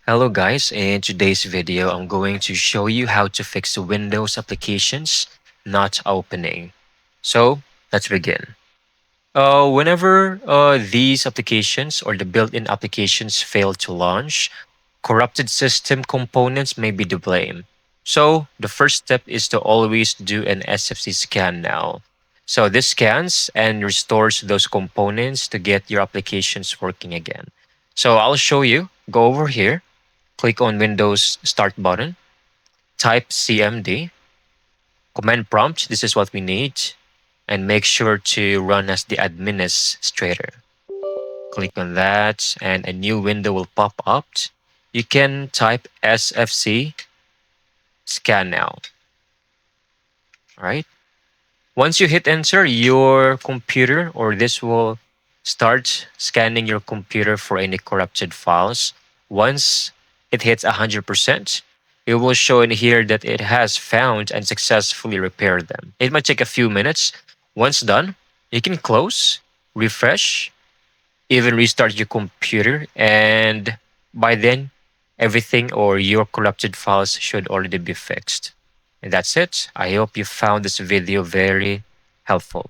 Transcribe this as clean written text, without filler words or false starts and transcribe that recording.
Hello guys, in today's video I'm going to show you how to fix Windows applications not opening. So let's begin. Whenever these applications or the built-in applications fail to launch, corrupted system components may be to blame. So the first step is to always do an SFC scan now. So this scans and restores those components to get your applications working again. So I'll show you. Go over here, click on Windows Start button, type CMD, command prompt, this is what we need, and make sure to run as the administrator. Click on that, and a new window will pop up. You can type SFC Scannow. All right. Once you hit enter, your computer or this will start scanning your computer for any corrupted files. Once it hits 100%, it will show in here that it has found and successfully repaired them. It might take a few minutes. Once done, you can close, refresh, even restart your computer, and by then, everything or your corrupted files should already be fixed. And that's it. I hope you found this video very helpful.